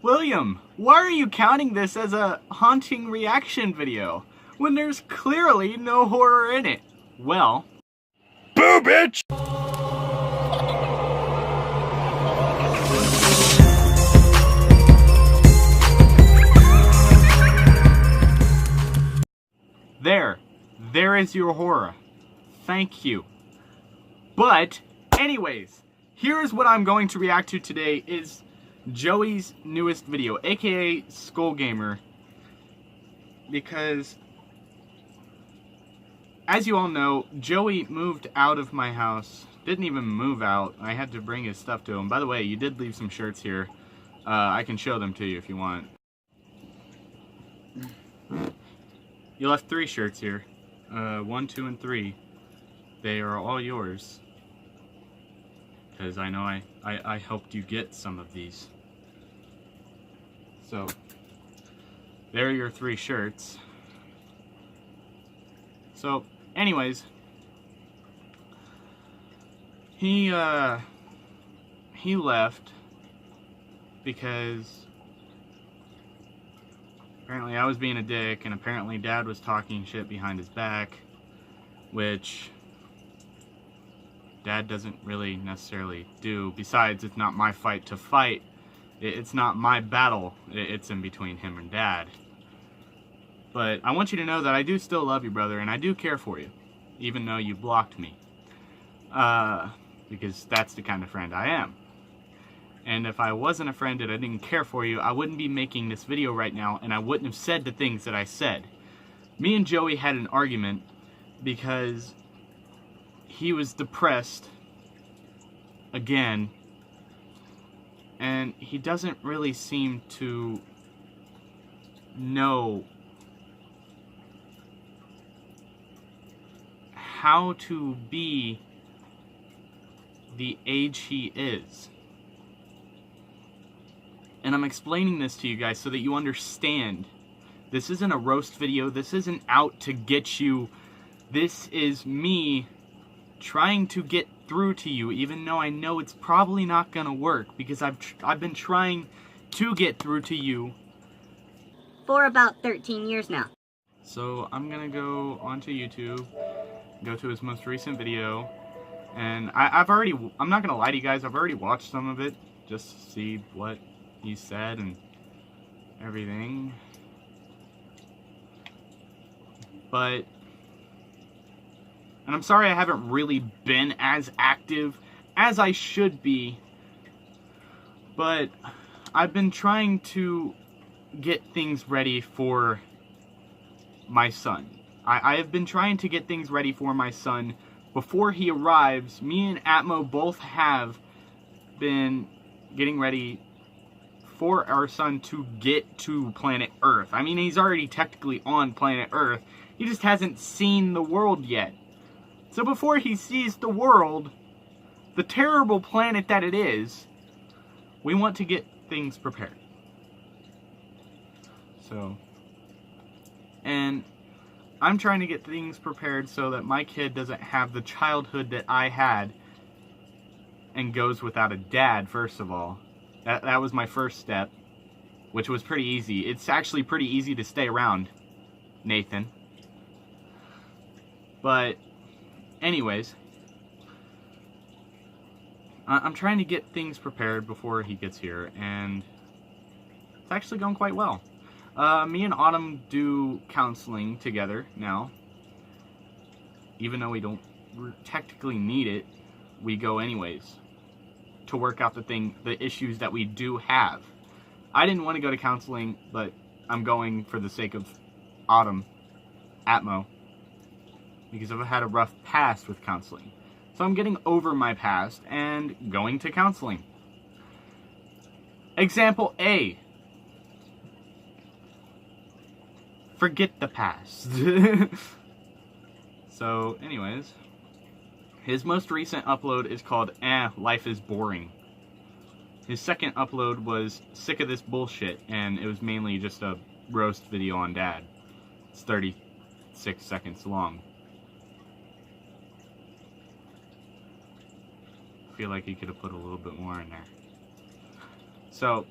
William, why are you counting this as a haunting reaction video when there's clearly no horror in it? Well, boo, bitch! There is your horror. Thank you. But, anyways, here's what I'm going to react to today is Joey's newest video, aka Skull Gamer, because as you all know, Joey moved out of my house. Didn't even move out. I had to bring his stuff to him. By the way, you did leave some shirts here. I can show them to you if you want. You left 3 shirts here. 1, 2, and 3. They are all yours. Because I know I helped you get some of these. So, there are your 3 shirts. So, anyways, he left because apparently I was being a dick, and apparently Dad was talking shit behind his back, which Dad doesn't really necessarily do. Besides, it's not my fight to fight. It's not my battle. It's in between him and Dad. But I want you to know that I do still love you, brother, and I do care for you, even though you blocked me. Because that's the kind of friend I am. And if I wasn't a friend and I didn't care for you, I wouldn't be making this video right now, and I wouldn't have said the things that I said. Me and Joey had an argument because he was depressed again, and he doesn't really seem to know how to be the age he is. And I'm explaining this to you guys so that you understand. This isn't a roast video. This isn't out to get you. This is me trying to get through to you, even though I know it's probably not gonna work, because I've been trying to get through to you for about 13 years now. So I'm gonna go onto YouTube, go to his most recent video, and I'm not gonna lie to you guys, I've already watched some of it just to see what he said and everything. But, and I'm sorry I haven't really been as active as I should be, but I've been trying to get things ready for my son. I have been trying to get things ready for my son before he arrives. Me and Atmo both have been getting ready for our son to get to planet Earth. I mean, he's already technically on planet Earth. He just hasn't seen the world yet. So before he sees the world, the terrible planet that it is, we want to get things prepared. So, and I'm trying to get things prepared so that my kid doesn't have the childhood that I had and goes without a dad, first of all. That was my first step, which was pretty easy. It's actually pretty easy to stay around Nathan. But, anyways, I'm trying to get things prepared before he gets here, and it's actually going quite well. Me and Autumn do counseling together now. Even though we don't technically need it, we go anyways to work out the issues that we do have. I didn't want to go to counseling, but I'm going for the sake of Autumn, Atmo, because I've had a rough past with counseling. So I'm getting over my past and going to counseling. Example A. Forget the past. So, anyways, his most recent upload is called Life is Boring. His second upload was Sick of This Bullshit, and it was mainly just a roast video on Dad. It's 36 seconds long. I feel like he could have put a little bit more in there. So,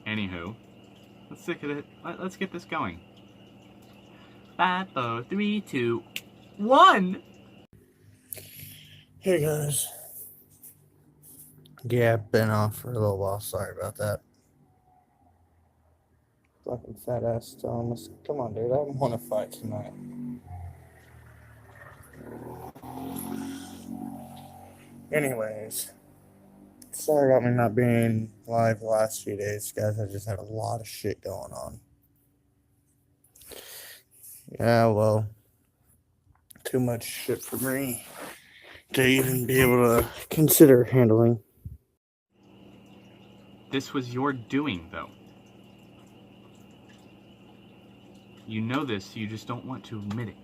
Anywho, let's get this going. 5, 4, 3, 2, 1. Hey guys. Yeah, I've been off for a little while. Sorry about that. Fucking fat ass Thomas. Come on, dude. I don't want to fight tonight. Anyways, sorry about me not being live the last few days, guys. I just had a lot of shit going on. Yeah, well, too much shit for me to even be able to consider handling. This was your doing, though. You know this, you just don't want to admit it.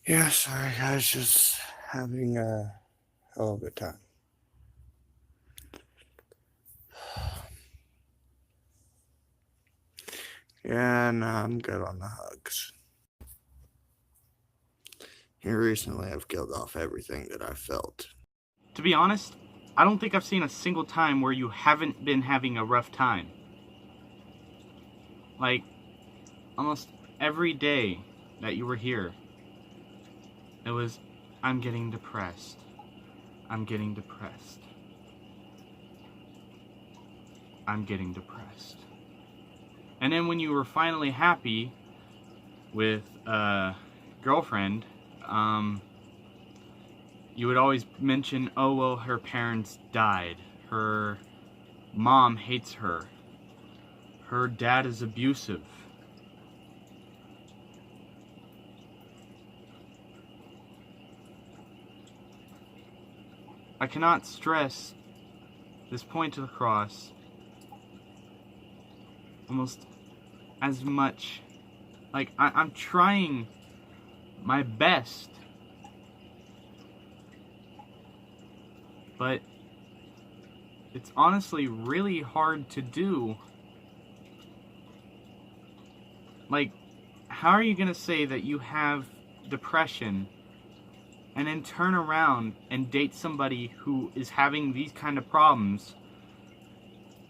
Yeah, sorry guys, just having a hell of a good time. Yeah, no, I'm good on the hugs. Here recently I've killed off everything that I felt. To be honest, I don't think I've seen a single time where you haven't been having a rough time. Like, almost every day that you were here, it was, I'm getting depressed. I'm getting depressed. I'm getting depressed. And then when you were finally happy with a girlfriend, you would always mention, oh, well, her parents died. Her mom hates her. Her dad is abusive. I cannot stress this point across almost as much. Like, I'm trying my best, but it's honestly really hard to do. Like, how are you gonna say that you have depression and then turn around and date somebody who is having these kind of problems?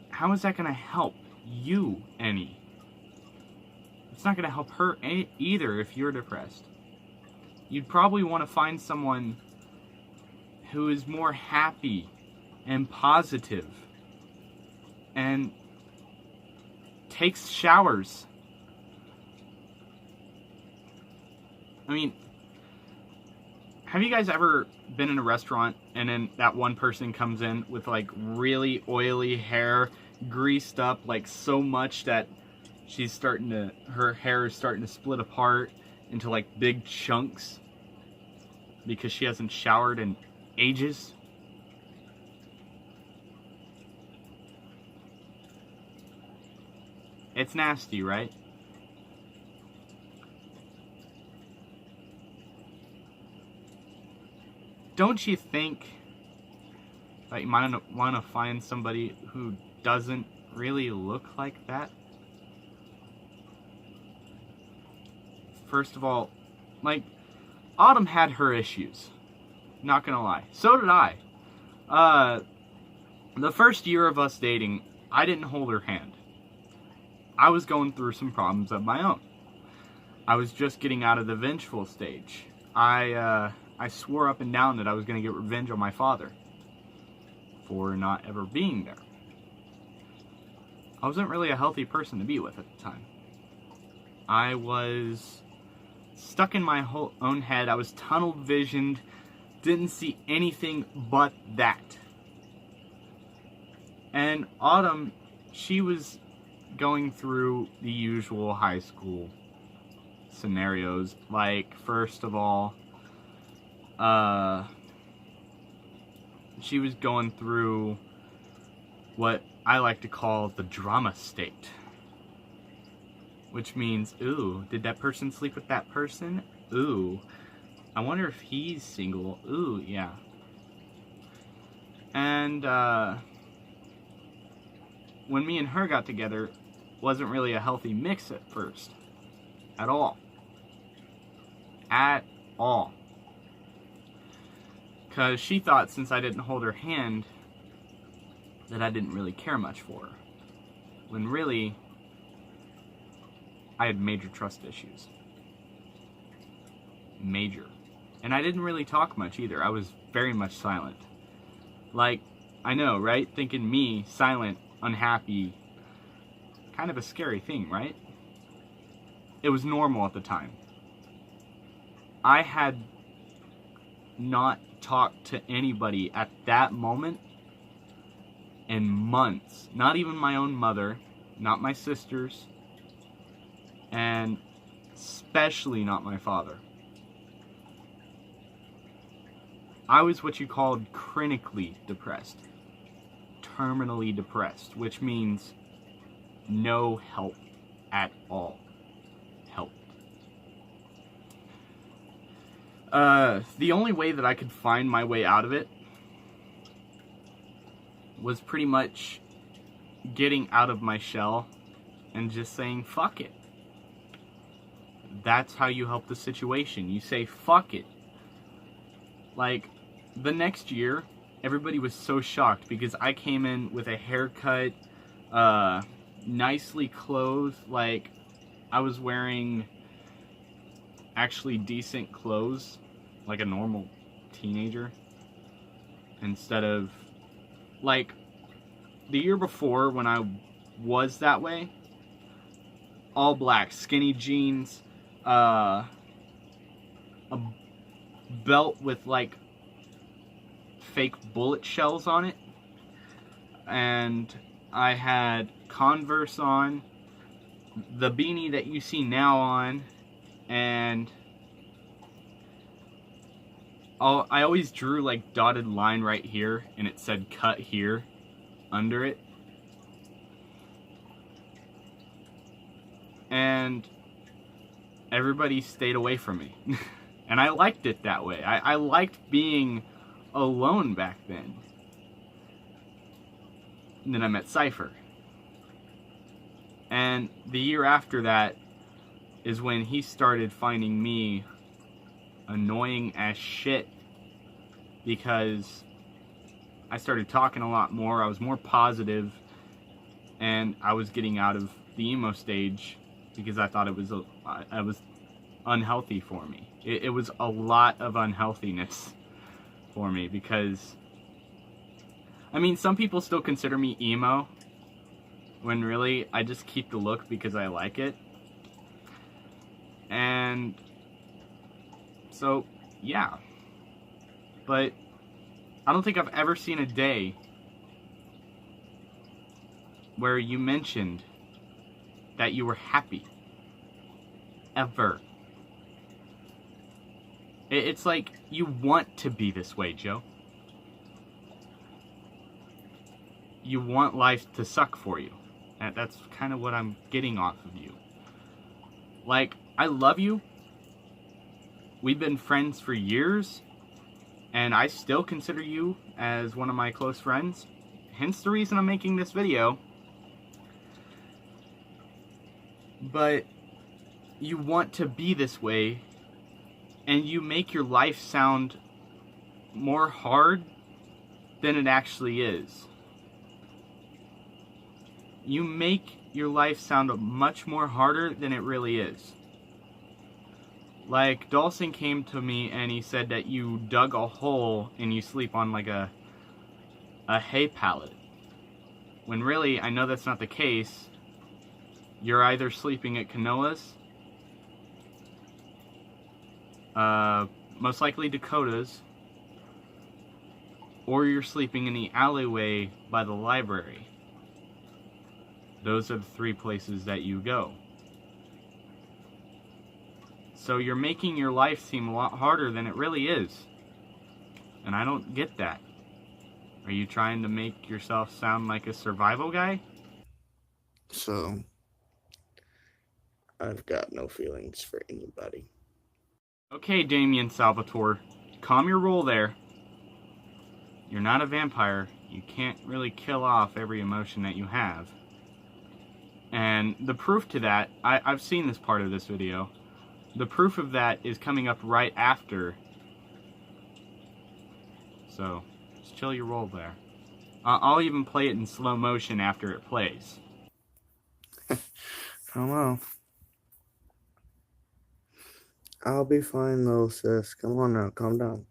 How is that gonna help you any? It's not gonna help her either if you're depressed. You'd probably want to find someone who is more happy and positive and takes showers. I mean, have you guys ever been in a restaurant and then that one person comes in with like really oily hair, greased up like so much that her hair is starting to split apart into like big chunks because she hasn't showered in ages? It's nasty, right? Don't you think that you might want to find somebody who doesn't really look like that? First of all, like, Autumn had her issues. Not gonna lie. So did I. The first year of us dating, I didn't hold her hand. I was going through some problems of my own. I was just getting out of the vengeful stage. I swore up and down that I was going to get revenge on my father for not ever being there. I wasn't really a healthy person to be with at the time. I was stuck in my own head. I was tunnel visioned, didn't see anything but that. And Autumn, she was going through the usual high school scenarios. Like, first of all, she was going through what I like to call the drama state. which means, ooh, did that person sleep with that person? Ooh, I wonder if he's single. Ooh, yeah. And when me and her got together, wasn't really a healthy mix at first. At all. At all. Because she thought since I didn't hold her hand that I didn't really care much for her. When really, I had major trust issues. Major. And I didn't really talk much either. I was very much silent. Like, I know, right? Thinking me, silent, unhappy, kind of a scary thing, right? It was normal at the time. I had not talked to anybody at that moment in months. Not even my own mother, not my sisters, and especially not my father. I was what you called clinically depressed. Terminally depressed, which means no help at all. Help. The only way that I could find my way out of it was pretty much getting out of my shell and just saying, fuck it. That's how you help the situation. You say, fuck it. Like, the next year, everybody was so shocked because I came in with a haircut, nicely clothed, like, I was wearing actually decent clothes, like a normal teenager, instead of, like, the year before when I was that way, all black, skinny jeans, a belt with, like, fake bullet shells on it, and I had Converse on, the beanie that you see now on, and I always drew like dotted line right here, and it said cut here under it, and everybody stayed away from me. And I liked it that way. I liked being alone back then. And then I met Cypher. And the year after that is when he started finding me annoying as shit, because I started talking a lot more, I was more positive, and I was getting out of the emo stage because I thought it was unhealthy for me. It was a lot of unhealthiness for me, because I mean, some people still consider me emo, when really I just keep the look because I like it. And so, yeah. But I don't think I've ever seen a day where you mentioned that you were happy. Ever. It's like you want to be this way, Joe. You want life to suck for you. That's kind of what I'm getting off of you. Like, I love you. We've been friends for years, and I still consider you as one of my close friends. Hence the reason I'm making this video. But you want to be this way, and you make your life sound more hard than it actually is. You make your life sound much more harder than it really is. Like, Dawson came to me and he said that you dug a hole and you sleep on like a hay pallet. When really, I know that's not the case. You're either sleeping at Kanoa's, most likely Dakota's, or you're sleeping in the alleyway by the library. Those are the three places that you go. So you're making your life seem a lot harder than it really is. And I don't get that. Are you trying to make yourself sound like a survival guy? So, I've got no feelings for anybody. Okay, Damien Salvatore, calm your roll there. You're not a vampire. You can't really kill off every emotion that you have. And the proof to that, I've seen this part of this video. The proof of that is coming up right after. So, just chill your roll there. I'll even play it in slow motion after it plays. Come on. I'll be fine though, sis. Come on now, calm down.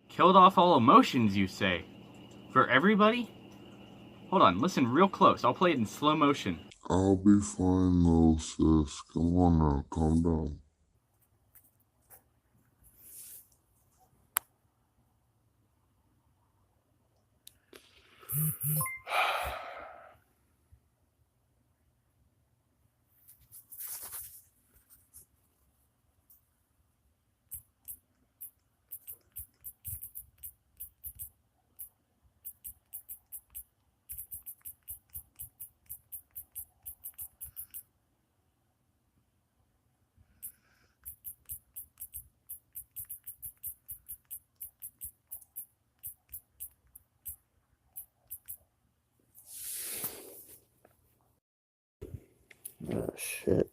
Killed off all emotions, you say? For everybody? Hold on, listen real close. I'll play it in slow motion. I'll be fine though, sis. Come on now, calm down. Oh, shit.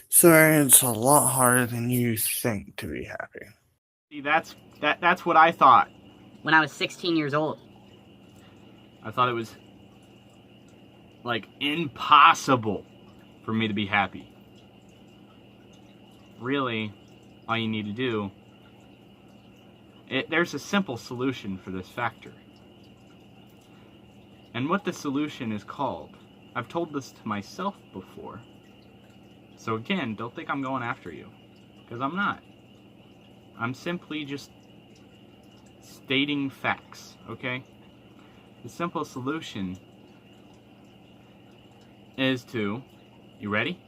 Sorry, it's a lot harder than you think to be happy. See, that's what I thought. When I was 16 years old. I thought it was like impossible for me to be happy. Really, all you need to do, there's a simple solution for this factor. And what the solution is called, I've told this to myself before. So again, don't think I'm going after you, because I'm not. I'm simply just stating facts, okay? The simple solution is to, you ready?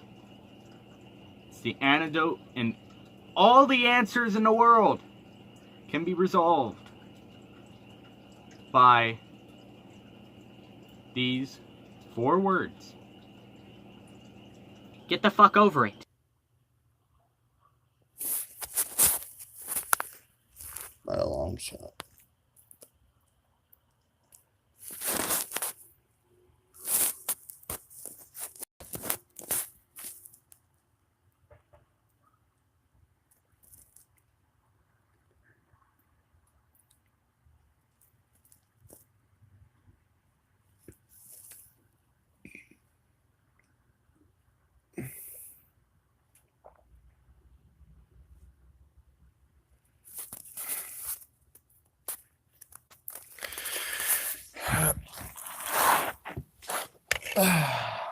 It's the antidote, and all the answers in the world can be resolved by these 4 words. Get the fuck over it. By a long shot.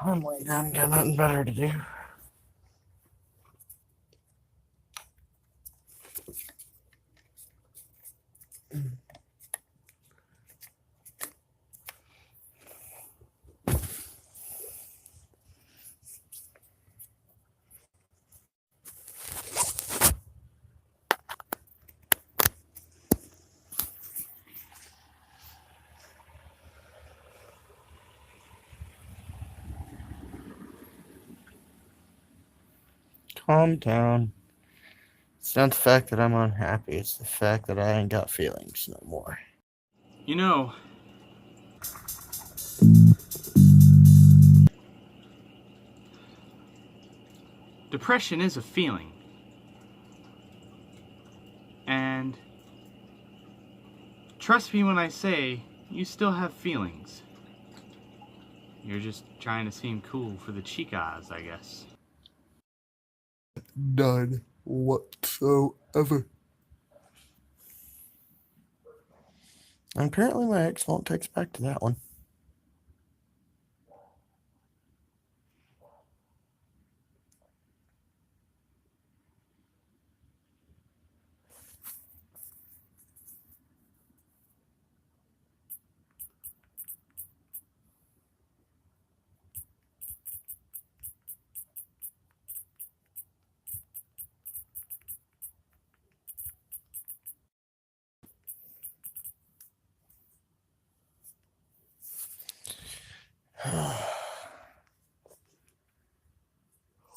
I'm like, I got nothing better to do. Calm down. It's not the fact that I'm unhappy, it's the fact that I ain't got feelings no more. You know, depression is a feeling. And trust me when I say you still have feelings. You're just trying to seem cool for the chicas, I guess. None whatsoever. And apparently my ex won't text back to that one.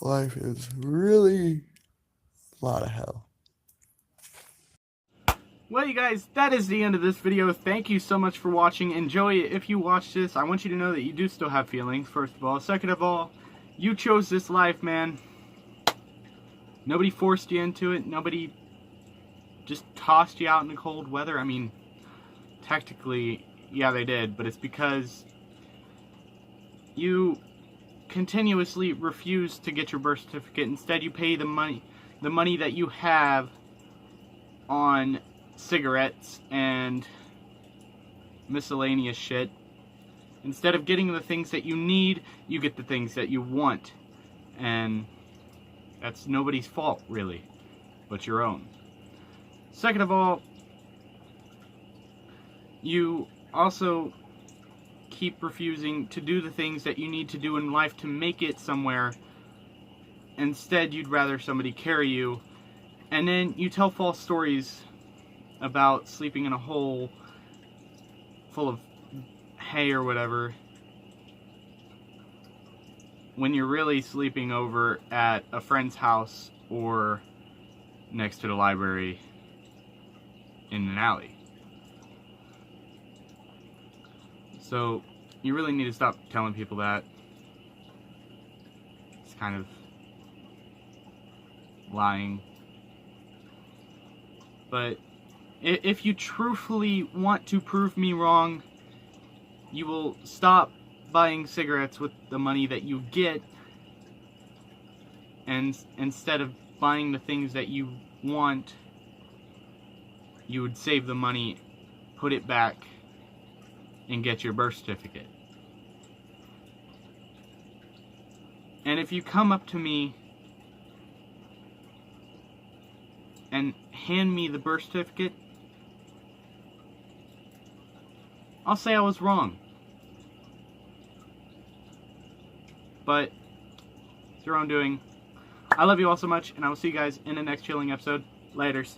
life is really a lot of hell. Well, you guys, that is the end of this video. Thank you so much for watching. And Joey, if you watch this, I want you to know that you do still have feelings, first of all. Second of all, you chose this life, man. Nobody forced you into it. Nobody just tossed you out in the cold weather. I mean, technically, yeah, they did. But it's because you continuously refuse to get your birth certificate. Instead, you pay the money that you have on cigarettes and miscellaneous shit. Instead of getting the things that you need, you get the things that you want. And that's nobody's fault, really, but your own. Second of all, you also keep refusing to do the things that you need to do in life to make it somewhere. Instead, you'd rather somebody carry you. And then you tell false stories about sleeping in a hole full of hay or whatever, when you're really sleeping over at a friend's house or next to the library in an alley. So you really need to stop telling people that. It's kind of lying. But if you truthfully want to prove me wrong, you will stop buying cigarettes with the money that you get, and instead of buying the things that you want, you would save the money, put it back, and get your birth certificate. And if you come up to me and hand me the birth certificate, I'll say I was wrong. But it's your own doing. I love you all so much, and I will see you guys in the next chilling episode. Laters.